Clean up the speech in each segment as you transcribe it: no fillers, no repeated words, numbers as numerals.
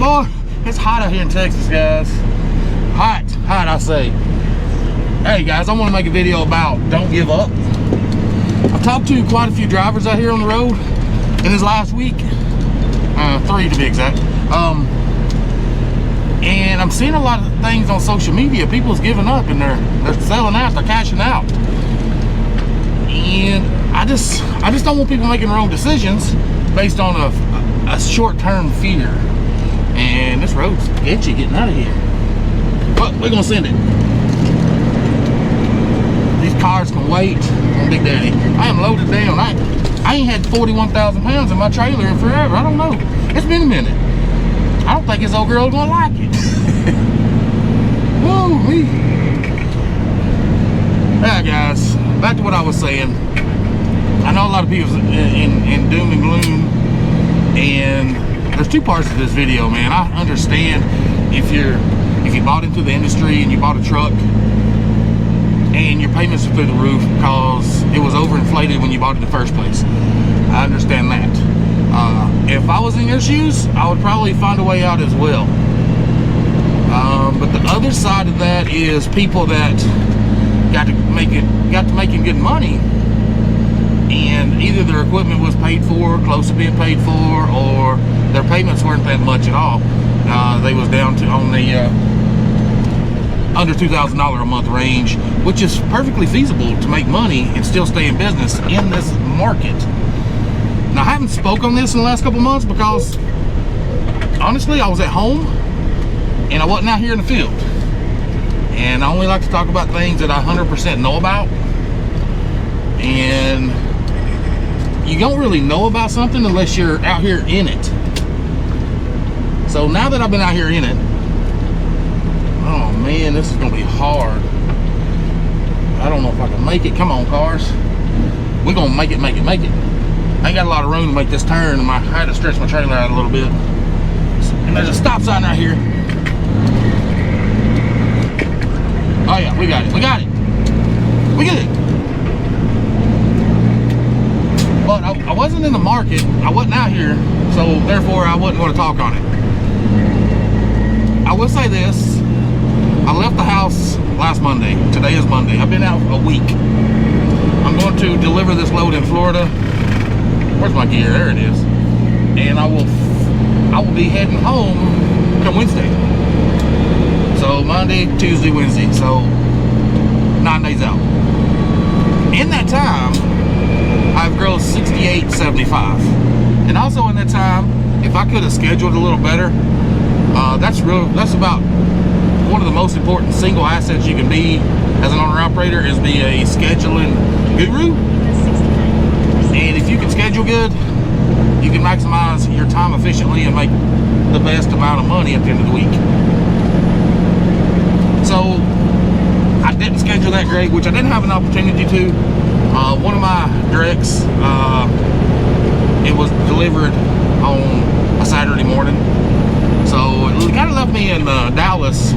Oh, it's hot out here in Texas, guys. Hot, I say. Hey guys, I want to make a video about don't give up. I've talked to quite a few drivers out here on the road in this last week, 3 to be exact. And I'm seeing a lot of things on social media. People's giving up and they're selling out, they're cashing out. And I just don't want people making their own decisions based on a short-term fear. And this road's sketchy getting out of here. But we're gonna send it. These cars can wait on Big Daddy. I am loaded down. I ain't had 41,000 pounds in my trailer in forever. I don't know. It's been a minute. I don't think this old girl's gonna like it. Whoa, yeah, guys. Back to what I was saying. I know a lot of people in doom and gloom, and there's 2 parts to this video, man. I understand if you bought into the industry and you bought a truck and your payments are through the roof because it was overinflated when you bought it in the first place. I understand that. If I was in your shoes, I would probably find a way out as well. But the other side of that is people that got to making good money, and either their equipment was paid for, close to being paid for, or their payments weren't that much at all. They was down to on the under $2,000 a month range, which is perfectly feasible to make money and still stay in business in this market. Now, I haven't spoke on this in the last couple months because honestly, I was at home and I wasn't out here in the field. And I only like to talk about things that I 100% know about. And you don't really know about something unless you're out here in it. So now that I've been out here in it, oh man, this is gonna be hard. I don't know if I can make it. Come on, cars. We're gonna make it. I ain't got a lot of room to make this turn, and I had to stretch my trailer out a little bit. And there's a stop sign right here. Oh yeah, we got it. We good. But I wasn't in the market. I wasn't out here, so therefore I wasn't going to talk on it. I will say this. I left the house last Monday. Today is Monday. I've been out a week. I'm going to deliver this load in Florida. Where's my gear? There it is. And I will be heading home come Wednesday. So Monday, Tuesday, Wednesday. So 9 days out. In that time, I've grown 68.75. And also in that time, if I could have scheduled a little better, that's about one of the most important single assets you can be as an owner-operator, is be a scheduling guru. And if you can schedule good, you can maximize your time efficiently and make the best amount of money at the end of the week. So I didn't schedule that great, which I didn't have an opportunity to. One of my directs, it was delivered on a Saturday morning. So it kind of left me in Dallas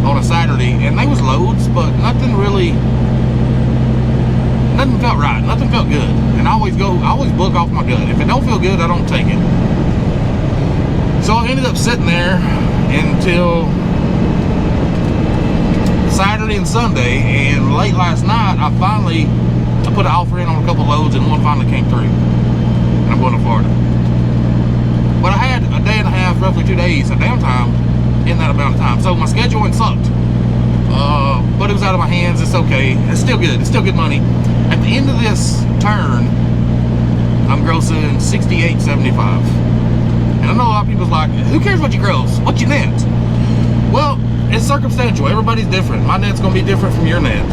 on a Saturday, and they was loads, but nothing felt right, nothing felt good. And I always book off my gut. If it don't feel good, I don't take it. So I ended up sitting there until Saturday and Sunday, and late last night I put an offer in on a couple loads, and one finally came through, and I'm going to Florida. But I had a day and a half, roughly 2 days of downtime in that amount of time, so my scheduling sucked. But it was out of my hands. It's okay. It's still good. It's still good money. At the end of this turn, I'm grossing 68.75. And I know a lot of people's like, who cares what you gross? What's your net? Well, it's circumstantial. Everybody's different. My net's going to be different from your net.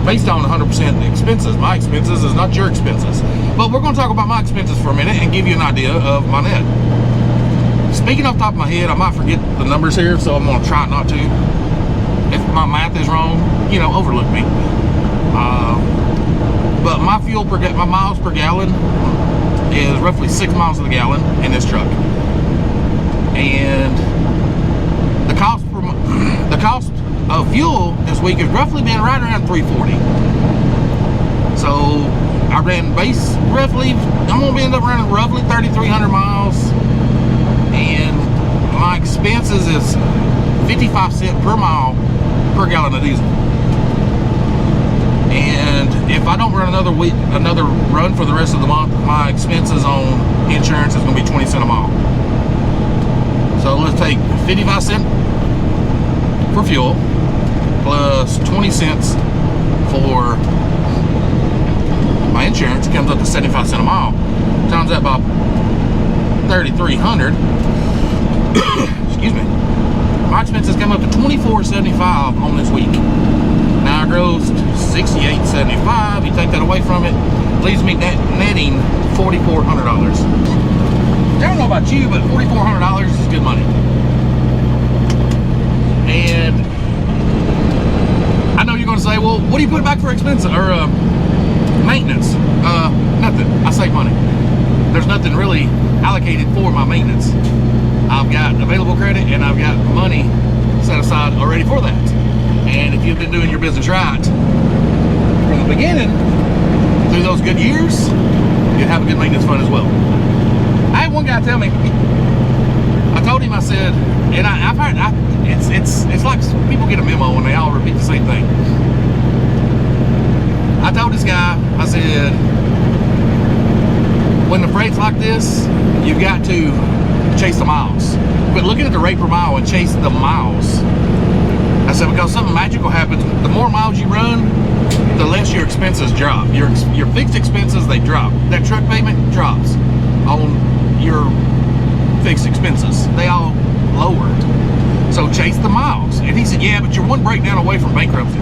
Based on 100% expenses. My expenses is not your expenses. But we're going to talk about my expenses for a minute and give you an idea of my net. Speaking off the top of my head, I might forget the numbers here, so I'm going to try not to. If my math is wrong, you know, overlook me. But my my miles per gallon is roughly 6 miles to the gallon in this truck. And the cost of fuel this week has roughly been right around $3.40. So I ran base roughly, I'm gonna end up running roughly 3,300 miles my expenses is 55 cents per mile per gallon of diesel. And if I don't run another run for the rest of the month, my expenses on insurance is going to be 20 cents a mile. So let's take 55 cents for fuel plus 20 cents for my insurance. It comes up to 75 cents a mile. Times that by 3,300. Excuse me. My expenses come up to $24.75 on this week. Now I grossed $68.75. You take that away from it, leaves me netting $4,400. I don't know about you, but $4,400 is good money. And I know you're going to say, well, what do you put back for expenses or maintenance? Nothing. I save money. There's nothing really allocated for my maintenance. I've got available credit and I've got money set aside already for that. And if you've been doing your business right from the beginning, through those good years, you'd have a good maintenance fund as well. I had one guy tell me, I told him, I said, and I've heard, it's like people get a memo and they all repeat the same thing. I told this guy, I said, when the freight's like this, you've got to chase the miles. But looking at the rate per mile and chase the miles. I said, because something magical happens. The more miles you run, the less your expenses drop. Your fixed expenses, they drop. That truck payment drops on your fixed expenses. They all lowered. So chase the miles. And he said, yeah, but you're one breakdown away from bankruptcy.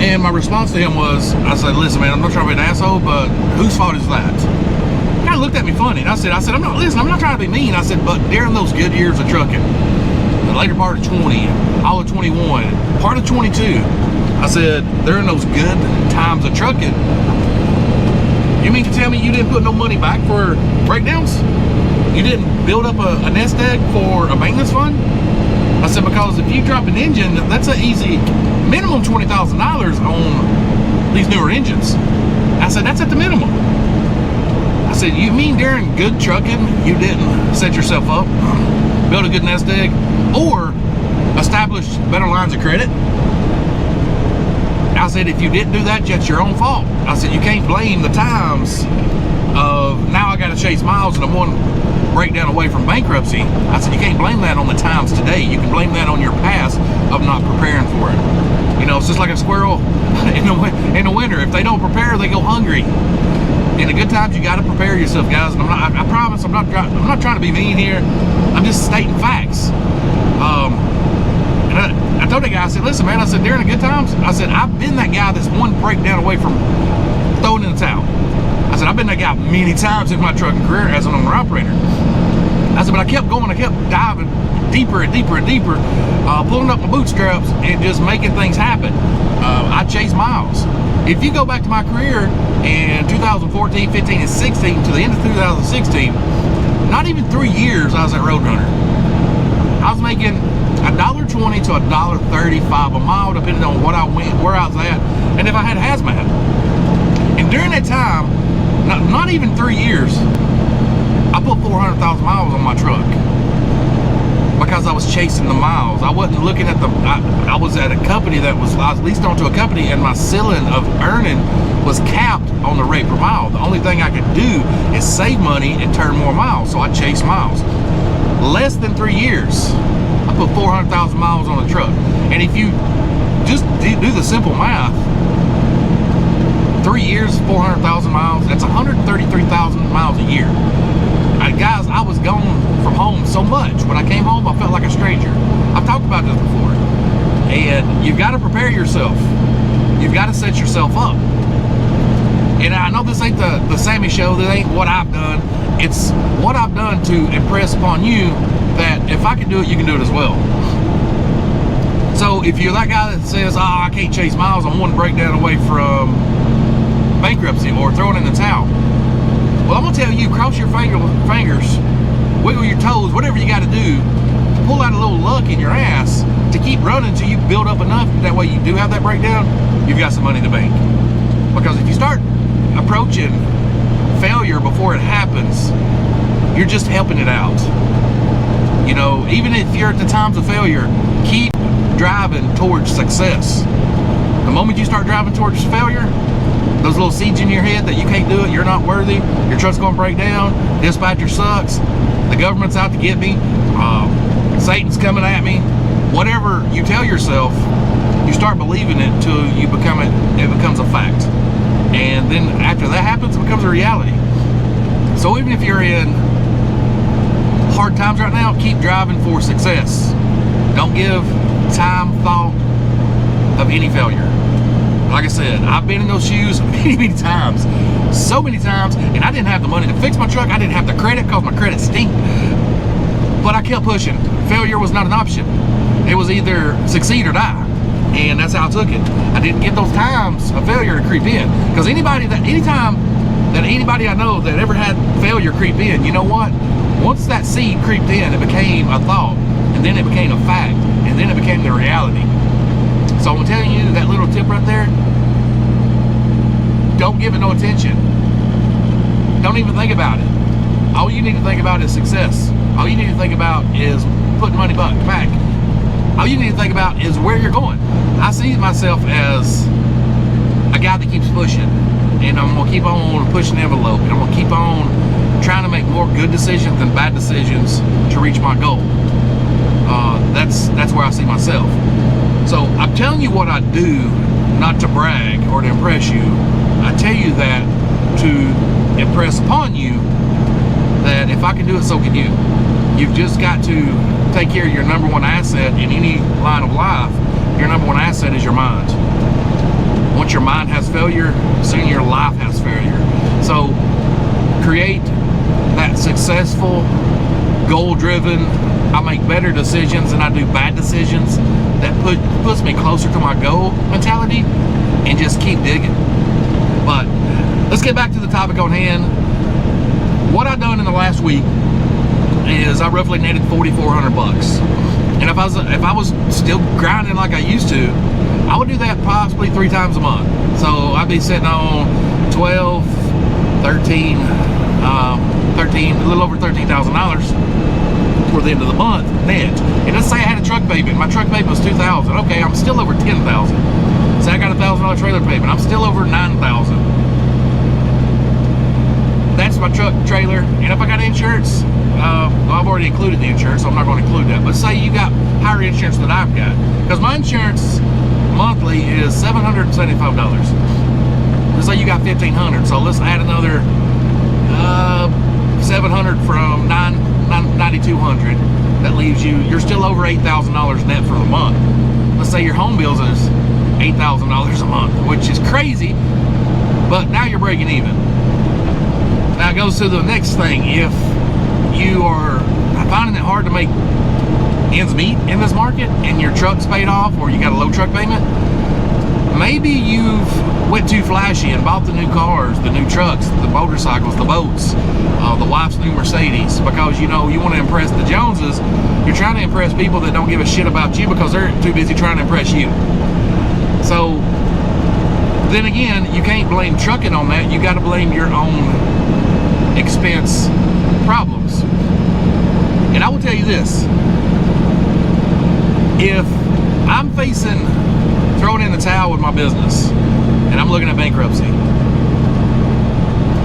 And my response to him was, I said, listen, man, I'm not trying to be an asshole, but whose fault is that? He kind of looked at me funny. And I said, I'm not trying to be mean. I said, but during those good years of trucking, the later part of 20, all of 21, part of 22, I said, during those good times of trucking, you mean to tell me you didn't put no money back for breakdowns? You didn't build up a nest egg for a maintenance fund? I said, because if you drop an engine, that's an easy minimum $20,000 on these newer engines. I said, that's at the minimum. I said, you mean during good trucking, you didn't set yourself up, build a good nest egg, or establish better lines of credit? I said, if you didn't do that, that's your own fault. I said, you can't blame the times of now I got to chase miles and I'm one breakdown away from bankruptcy. I said, you can't blame that on the times today. You can blame that on your past of not preparing for it. You know, it's just like a squirrel in the winter. If they don't prepare, they go hungry. In the good times, you got to prepare yourself, guys. And I promise, I'm not trying to be mean here. I'm just stating facts. And I told that guy, I said, listen, man, I said, during the good times, I said, I've been that guy that's one breakdown away from throwing in the towel. I said, I've been that guy many times in my trucking career as an owner operator. I said, but I kept going, I kept diving deeper and deeper and deeper, pulling up my bootstraps and just making things happen. I chased miles. If you go back to my career in 2014, 15, and 16 to the end of 2016, not even 3 years I was at Roadrunner. I was making $1.20 to $1.35 a mile, depending on what I went, where I was at, and if I had hazmat. And during that time, not even 3 years, I put 400,000 miles on my truck because I was chasing the miles. I wasn't looking at I was at a company I was leased onto a company, and my ceiling of earning was capped on the rate per mile. The only thing I could do is save money and turn more miles, so I chased miles. Less than 3 years, I put 400,000 miles on a truck. And if you just do the simple math, 3 years, 400,000 miles, that's 133,000 miles a year. Guys, I was gone from home so much. When I came home, I felt like a stranger. I've talked about this before. And you've got to prepare yourself. You've got to set yourself up. And I know this ain't the Sammy show. This ain't what I've done. It's what I've done to impress upon you that if I can do it, you can do it as well. So if you're that guy that says, I can't chase miles, I'm one breakdown away from bankruptcy or throwing in the towel. Well, I'm going to tell you, cross your fingers, wiggle your toes, whatever you got to do, pull out a little luck in your ass to keep running until you build up enough. That way you do have that breakdown, you've got some money in the bank. Because if you start approaching failure before it happens, you're just helping it out. You know, even if you're at the times of failure, keep driving towards success. The moment you start driving towards failure, those little seeds in your head that you can't do it, you're not worthy, your truck's gonna break down, dispatcher sucks, the government's out to get me, Satan's coming at me, whatever you tell yourself, you start believing it till it becomes a fact. And then after that happens, it becomes a reality. So even if you're in hard times right now, keep driving for success. Don't give time thought of any failure. Like I said, I've been in those shoes many times, so many times, and I didn't have the money to fix my truck. I didn't have the credit because my credit stinked, but I kept pushing. Failure was not an option. It was either succeed or die, and that's how I took it. I didn't get those times of failure to creep in, because anytime that anybody I know that ever had failure creep in, you know what? Once that seed creeped in, it became a thought, and then it became a fact, and then it became the reality. So I'm telling you that little tip right there, don't give it no attention. Don't even think about it. All you need to think about is success. All you need to think about is putting money back. All you need to think about is where you're going. I see myself as a guy that keeps pushing, and I'm gonna keep on pushing the envelope, and I'm gonna keep on trying to make more good decisions than bad decisions to reach my goal. That's where I see myself. So I'm telling you what I do, not to brag or to impress you. I tell you that to impress upon you that if I can do it, so can you. You've just got to take care of your number one asset in any line of life. Your number one asset is your mind. Once your mind has failure, soon your life has failure. So create that successful, goal-driven, I make better decisions than I do bad decisions, that puts me closer to my goal mentality, and just keep digging. But let's get back to the topic on hand. What I've done in the last week is I roughly netted $4,400. And if I was still grinding like I used to, I would do that possibly 3 times a month. So I'd be sitting on 12, 13, a little over $13,000 for the end of the month net. And let's say I had a truck payment. My truck payment was $2,000. Okay, I'm still over $10,000. Say I got a $1,000 trailer payment. I'm still over $9,000. That's my truck trailer. And if I got insurance, I've already included the insurance, so I'm not going to include that. But say you got higher insurance than I've got, because my insurance monthly is $775. Let's say you got $1,500, so let's add another $700 from $9,200. That leaves you're still over $8,000 net for the month. Let's say your home bills is $8,000 a month, which is crazy, but now you're breaking even. Now it goes to the next thing. If you are finding it hard to make ends meet in this market and your truck's paid off, or you got a low truck payment, maybe you've went too flashy and bought the new cars, the new trucks, the motorcycles, the boats, the wife's new Mercedes, because you know you want to impress the Joneses. You're trying to impress people that don't give a shit about you because they're too busy trying to impress you. So then again, you can't blame trucking on that. You got to blame your own expense problems. And I will tell you this, if I'm throwing in the towel with my business and I'm looking at bankruptcy,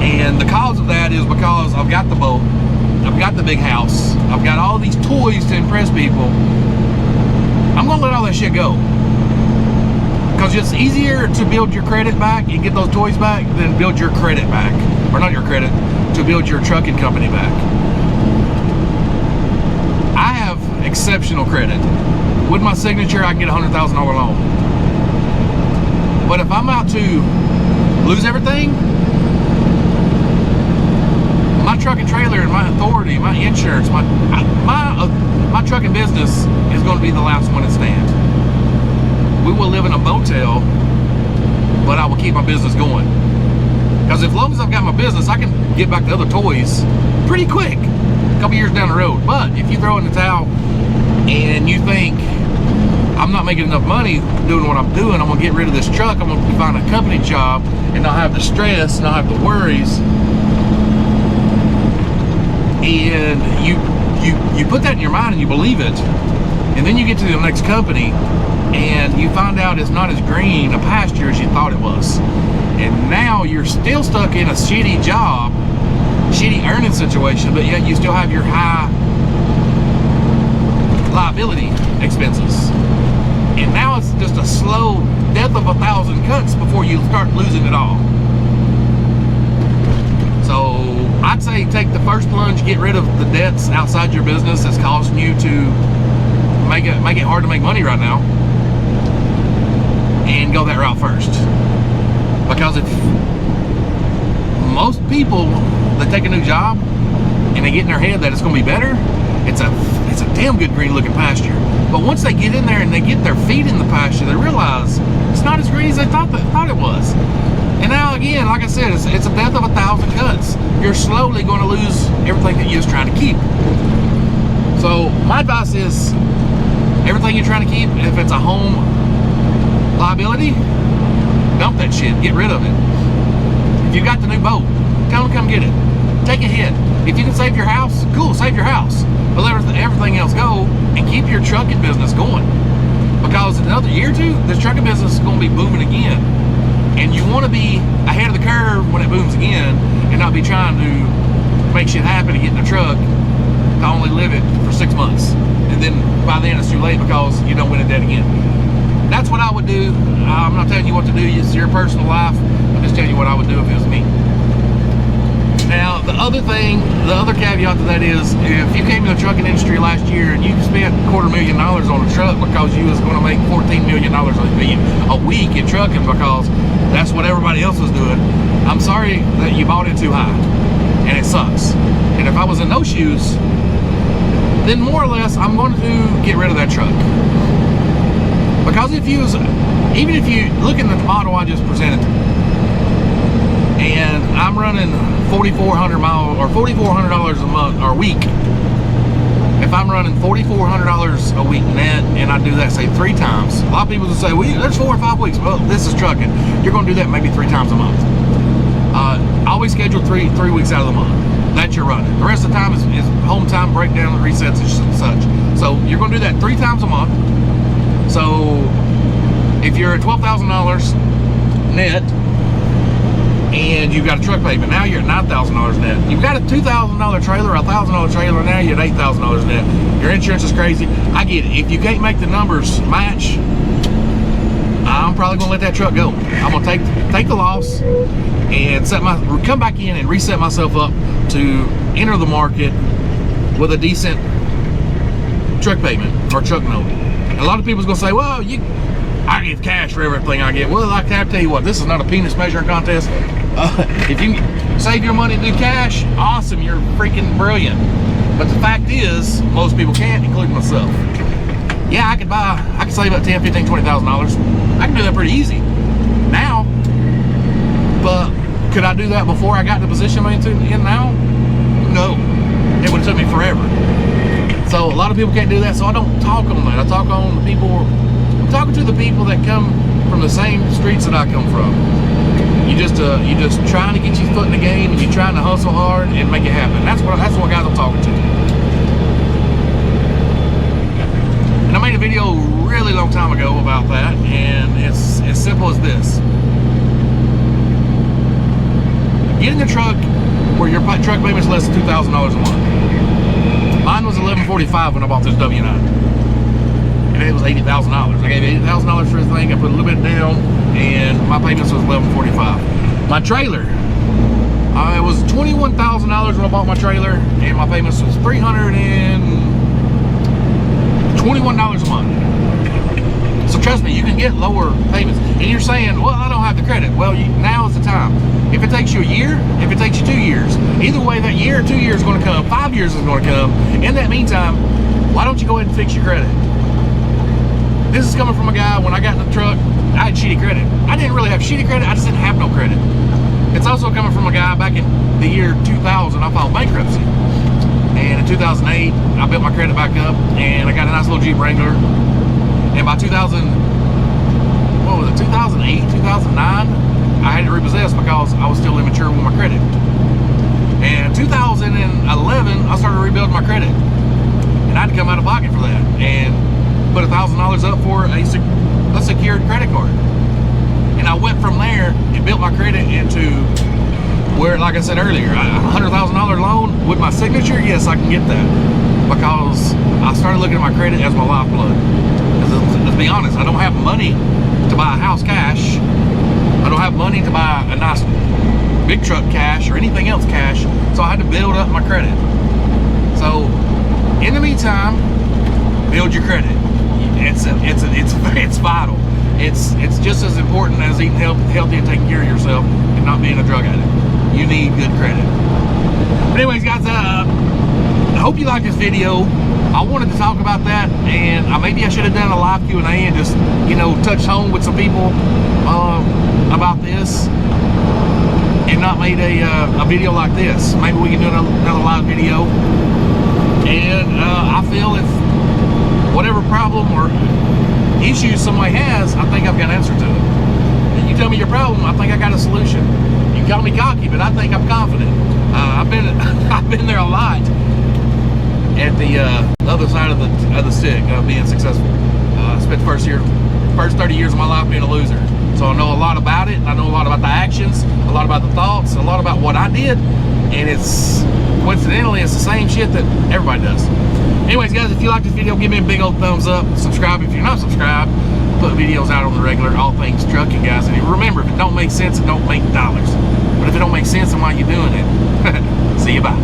and the cause of that is because I've got the boat, I've got the big house, I've got all these toys to impress people, I'm gonna let all that shit go. Because it's easier to build your credit back and get those toys back than build your credit back. Or not your credit, to build your trucking company back. I have exceptional credit. With my signature, I can get a $100,000 loan. But if I'm out to lose everything, my truck and trailer and my authority, my insurance, my trucking business is going to be the last one to stand. We will live in a motel, but I will keep my business going. Because as long as I've got my business, I can get back to other toys pretty quick, a couple years down the road. But if you throw in the towel and you think, I'm not making enough money doing what I'm doing, I'm gonna get rid of this truck, I'm gonna find a company job and not have the stress, not have the worries, and you put that in your mind and you believe it, and then you get to the next company and you find out it's not as green a pasture as you thought it was, and now you're still stuck in a shitty job, shitty earning situation, but yet you still have your high liability expenses, and now it's just a slow death of 1,000 cuts before you start losing it all. So I'd say take the first plunge, get rid of the debts outside your business that's causing you to make it hard to make money right now, and go that route first. Because if most people that take a new job and they get in their head that it's going to be better, it's a damn good green looking pasture. But once they get in there and they get their feet in the pasture, they realize it's not as green as they thought it was. And now again, like I said, it's a death of 1,000 cuts. You're slowly going to lose everything that you was trying to keep. So my advice is, everything you're trying to keep, if it's a home liability, dump that shit, get rid of it. If you got the new boat, tell them to come get it. Take a hit. If you can save your house, cool, save your house. But let everything else go and keep your trucking business going. Because in another year or two, this trucking business is going to be booming again. And you want to be ahead of the curve when it booms again, and not be trying to make shit happen and get in a truck to only live it for 6 months. And then by then it's too late because you don't win a debt again. That's what I would do. I'm not telling you what to do. It's your personal life. I'm just telling you what I would do if it was me. Now, the other caveat to that is, if you came in the trucking industry last year and you spent $250,000 on a truck because you was going to make $14 million a week in trucking because that's what everybody else was doing, I'm sorry that you bought it too high, and it sucks. And if I was in those shoes, then more or less I'm going to get rid of that truck. Because even if you look at the model I just presented, and I'm running 4,400 miles or $4,400 a month or a week. If I'm running $4,400 a week net, and I do that say 3 times, a lot of people will say, well, there's 4 or 5 weeks. Well, this is trucking. You're going to do that maybe 3 times a month. Always schedule three weeks out of the month that you're running. The rest of the time is home time, breakdown, resets, and such. So you're going to do that 3 times a month. So if you're at $12,000 net, and you've got a truck payment, now you're at $9,000 net. You've got a $2,000 trailer, a $1,000 trailer, now you're at $8,000 net. Your insurance is crazy. I get it. If you can't make the numbers match, I'm probably gonna let that truck go. I'm gonna take the loss and come back in and reset myself up to enter the market with a decent truck payment or truck note. A lot of people's gonna say, well, I give cash for everything I get. Well, I can tell you what, this is not a penis measuring contest. If you save your money to do cash, awesome, you're freaking brilliant. But the fact is, most people can't, including myself. Yeah, I could save up $10, $15, $20,000. I can do that pretty easy now. But could I do that before I got in the position I'm in now? No, it would have took me forever. So a lot of people can't do that. So I don't talk on that. I talk on the people. I'm talking to the people that come from the same streets that I come from. You just trying to get your foot in the game, and you're trying to hustle hard and make it happen. That's what guys I'm talking to. And I made a video really long time ago about that, and it's as simple as this: get in a truck where your truck payment's less than $2,000 a month. Mine was $1,145 when I bought this W9, and it was $80,000. I gave $80,000 for this thing. I put a little bit down, and my payments was $1,145. My trailer, it was $21,000 when I bought my trailer, and my payments was $321 a month. So trust me, you can get lower payments. And you're saying, well, I don't have the credit. Well, now is the time. If it takes you a year, if it takes you 2 years, either way, that year or 2 years is going to come. 5 years is going to come. In that meantime, why don't you go ahead and fix your credit? This is coming from a guy, when I got in the truck, I had shitty credit. I didn't really have shitty credit, I just didn't have no credit. It's also coming from a guy back in the year 2000, I filed bankruptcy. And in 2008, I built my credit back up, and I got a nice little Jeep Wrangler. And by 2008, 2009, I had to repossess because I was still immature with my credit. And in 2011, I started rebuilding my credit. and I had to come out of pocket for that and put $1,000 up for a secured credit card. And I went from there and built my credit into where, like I said earlier, a $100,000 loan with my signature. Yes, I can get that, because I started looking at my credit as my lifeblood. Let's be honest, I don't have money to buy a house cash. I don't have money to buy a nice big truck cash or anything else cash, so I had to build up my credit. So in the meantime, build your credit. It's vital. It's just as important as eating healthy and taking care of yourself and not being a drug addict. You need good credit. But anyways, guys, I hope you like this video. I wanted to talk about that, and maybe I should have done a live Q&A and just, you know, touched home with some people about this, and not made a video like this. Maybe we can do another live video. And I feel if whatever problem or issue somebody has, I think I've got an answer to it. And you tell me your problem, I think I got a solution. You call me cocky, but I think I'm confident. I've been there a lot at the other side of the stick of being successful. I spent the first 30 years of my life being a loser. So I know a lot about it. I know a lot about the actions, a lot about the thoughts, a lot about what I did. And it's, coincidentally, it's the same shit that everybody does. Anyways, guys, if you like this video, give me a big old thumbs up. Subscribe if you're not subscribed. Put videos out on the regular, all things trucking, guys. And remember, if it don't make sense, it don't make dollars. But if it don't make sense, then why are you doing it? See you, bye.